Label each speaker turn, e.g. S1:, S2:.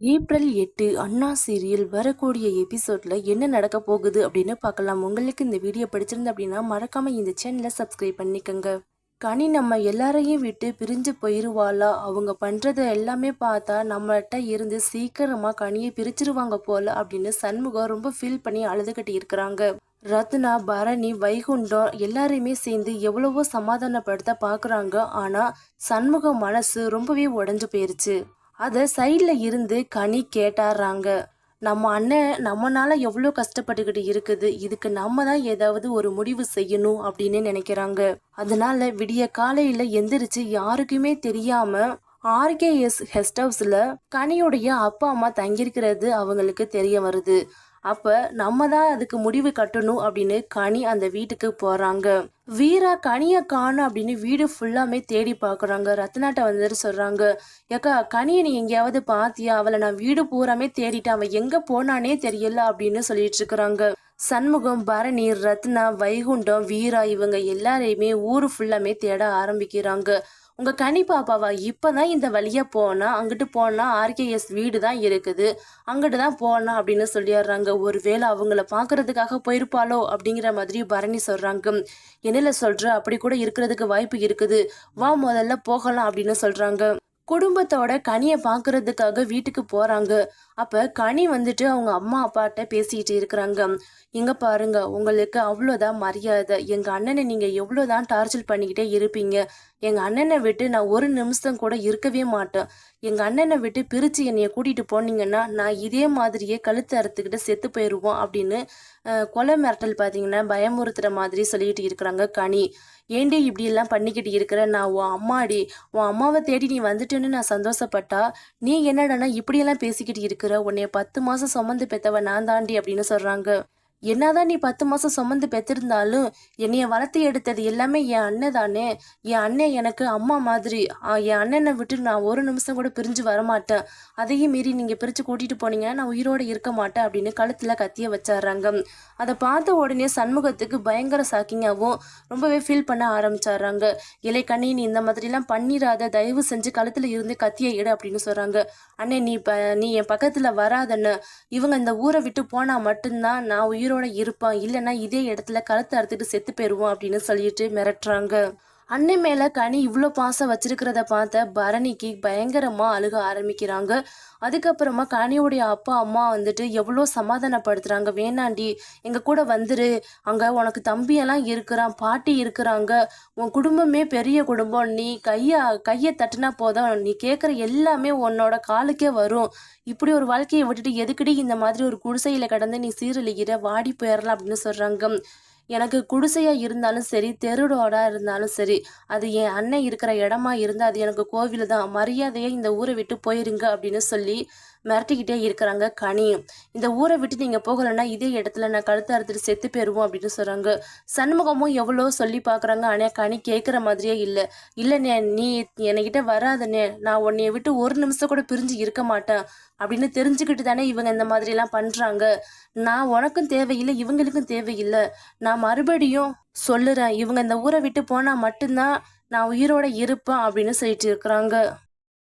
S1: April 8 அண்ணா serial வரக்கூடிய எபிசோட்ல என்ன நடக்க போகுது அப்படின்னு பார்க்கலாம். உங்களுக்கு இந்த வீடியோ பிடிச்சிருந்தா அப்படின்னா மறக்காம இந்த சேனலை சப்ஸ்கிரைப் பண்ணிக்கோங்க. கனி நம்ம எல்லாரையும் விட்டு பிரிஞ்சு போயிருவாளா? அவங்க பண்றத எல்லாமே பார்த்தா நம்மள்கிட்ட இருந்து சீக்கிரமா கனியை பிரிச்சிருவாங்க போல அப்படின்னு சண்முகம் ரொம்ப ஃபீல் பண்ணி அழுதுகிட்டு இருக்கிறாங்க. ரத்னா, பரணி, வைகுண்டம் எல்லாரையுமே சேர்ந்து எவ்வளவோ சமாதானப்படுத்த பாக்குறாங்க. ஆனா சண்முகம் மனசு ரொம்பவே உடைஞ்சு போயிருச்சு. அதை சைட்ல இருந்து கனி கேட்டாராங்க. நம்ம அண்ணன் நம்மனால எவ்வளோ கஷ்டப்பட்டுக்கிட்டு இருக்குது, இதுக்கு நம்ம தான் ஏதாவது ஒரு முடிவு செய்யணும் அப்படின்னு நினைக்கிறாங்க. அதனால விடிய காலையில எந்திரிச்சு யாருக்குமே தெரியாம ஆர்கேஎஸ் கெஸ்ட் ஹவுஸ்ல கனியுடைய அப்பா அம்மா தங்கியிருக்கிறது அவங்களுக்கு தெரிய வருது. அப்ப நம்ம தான் அதுக்கு முடிவு கட்டணும் அப்படின்னு கனி அந்த வீட்டுக்கு போறாங்க. வீரா கனியை காணும் அப்படின்னு வீடு ஃபுல்லாமே தேடி பாக்குறாங்க. ரத்னாட்ட வந்துட்டு சொல்றாங்க, ஏக்கா கனியை நீ எங்கேயாவது பாத்தியா? அவளை நான் வீடு பூராமே தேடிட்டேன், அவன் எங்க போனானே தெரியல அப்படின்னு சொல்லிட்டு இருக்கிறாங்க. சண்முகம், பரணி, ரத்னா, வைகுண்டம், வீரா இவங்க எல்லாரையுமே ஊரு ஃபுல்லாமே தேட ஆரம்பிக்கிறாங்க. உங்க கனி பாப்பாவா? இப்பதான் இந்த வழியா போனா, அங்கிட்டு போனா ஆர்கேஎஸ் வீடு தான் இருக்குது, அங்கிட்டு தான் போனா அப்படின்னு சொல்லிடுறாங்க. ஒருவேளை அவங்கள பாக்குறதுக்காக போயிருப்பாளோ அப்படிங்கிற மாதிரி பரணி சொல்றாங்க. என்னல சொல்ற? அப்படி கூட இருக்கிறதுக்கு வாய்ப்பு இருக்குது, வா முதல்ல போகலாம் அப்படின்னு சொல்றாங்க. குடும்பத்தோட கனியை பாக்குறதுக்காக வீட்டுக்கு போறாங்க. அப்ப கனி வந்துட்டு அவங்க அம்மா அப்பாட்ட பேசிட்டு இருக்கிறாங்க. இங்க பாருங்க, உங்களுக்கு அவ்வளோதான் மரியாதை. எங்க அண்ணனை நீங்க எவ்வளோதான் டார்ச்சர் பண்ணிக்கிட்டே இருப்பீங்க. எங்க அண்ணனை விட்டு நான் ஒரு நிமிஷம் கூட இருக்கவே மாட்டேன். எங்க அண்ணனை விட்டு பிரிச்சு என்னைய கூட்டிட்டு போனீங்கன்னா நான் இதே மாதிரியே கழுத்து அறுத்துக்கிட்டு செத்து போயிடுவோம் அப்படின்னு கொலை மிரட்டல் பார்த்தீங்கன்னா பயமுறுத்துற மாதிரி சொல்லிட்டு இருக்கிறாங்க கனி. ஏண்டி இப்படி எல்லாம் பண்ணிக்கிட்டு இருக்கிற? நான் உன் அம்மாடி, உன் அம்மாவை தேடி நீ வந்துட்டுன்னு நான் சந்தோஷப்பட்டா, நீ என்னடானா இப்படியெல்லாம் பேசிக்கிட்டு இருக்கிற? உன்னைய 10 மாசம் சுமந்து பெத்தவ நான் தாண்டி அப்படின்னு சொல்றாங்க. என்னதான் நீ 10 மாசம் சுமந்து பெற்றிருந்தாலும் என்னைய வளர்த்து எடுத்தது எல்லாமே என் அண்ணன் தானே. என் அண்ணன் எனக்கு அம்மா மாதிரி. என் அண்ணனை விட்டு நான் ஒரு நிமிஷம் கூட பிரிஞ்சு வரமாட்டேன். அதையும் மீறி நீங்க பிரிச்சு கூட்டிட்டு போனீங்கன்னா நான் உயிரோட இருக்க மாட்டேன் அப்படின்னு கழுத்துல கத்திய வச்சாராங்க. அதை பார்த்த உடனே சண்முகத்துக்கு பயங்கர ஷாக்கிங்காகவும் ரொம்பவே ஃபீல் பண்ண ஆரம்பிச்சாராங்க. இலை கண்ணி, நீ இந்த மாதிரிலாம் பண்ணிடாத, தயவு செஞ்சு கழுத்துல இருந்து கத்திய எடு அப்படின்னு சொல்றாங்க. அண்ணே, நீ என் பக்கத்துல வராதன்னு, இவங்க இந்த ஊரை விட்டு போனா மட்டும்தான் நான் உயிரோட இருப்பான், இல்லைன்னா இதே இடத்துல கழுத்தை அறுத்துட்டு செத்து போயிருவோம் அப்படின்னு சொல்லிட்டு மிரட்டுறாங்க. அண்ணன் மேல கனி இவ்வளோ பாசம் வச்சிருக்கிறத பார்த்த பரணிக்கு பயங்கரமா அழுக ஆரம்பிக்கிறாங்க. அதுக்கப்புறமா கனியுடைய அப்பா அம்மா வந்துட்டு எவ்வளோ சமாதானப்படுத்துறாங்க. வேணாண்டி, எங்க கூட வந்துரு, அங்க உனக்கு தம்பியெல்லாம் இருக்கிறான், பாட்டி இருக்கிறாங்க, உன் குடும்பமே பெரிய குடும்பம், நீ கையை தட்டுனா போதும், நீ கேட்குற எல்லாமே உன்னோட காலுக்கே வரும். இப்படி ஒரு வாழ்க்கையை விட்டுட்டு எதுக்கடி இந்த மாதிரி ஒரு குடிசையில கடந்து நீ சீரழிகிற, வாடி போயிடலாம் அப்படின்னு சொல்றாங்க. எனக்கு குடிசையா இருந்தாலும் சரி, தெருடோடா இருந்தாலும் சரி, அது என் அண்ணன் இருக்கிற இடமா இருந்தால் அது எனக்கு கோவில் தான். மரியாதையை இந்த ஊரை விட்டு போயிருங்க அப்படின்னு சொல்லி மிரட்டிக்கிட்டே இருக்கிறாங்க கனி. இந்த ஊரை விட்டு நீங்கள் போகலைன்னா இதே இடத்துல நான் கழுத்து அறுத்துட்டு செத்து போயிடுவோம் அப்படின்னு சொல்கிறாங்க. சண்முகமும் எவ்வளோ சொல்லி பார்க்குறாங்க. ஆனால் கனி கேட்குற மாதிரியே இல்லை. இல்லைண்ணே, நீ என்கிட்ட வராதண்ணே, நான் உன்னைய விட்டு ஒரு நிமிஷம் கூட பிரிஞ்சு இருக்க மாட்டேன் அப்படின்னு தெரிஞ்சுக்கிட்டு தானே இவங்க இந்த மாதிரிலாம் பண்ணுறாங்க. நான் உனக்கும் தேவையில்லை, இவங்களுக்கும் தேவையில்லை. நான் மறுபடியும் சொல்லுறேன், இவங்க இந்த ஊரை விட்டு போனால் மட்டும்தான் நான் உயிரோட இருப்பேன் அப்படின்னு சொல்லிட்டு இருக்கிறாங்க.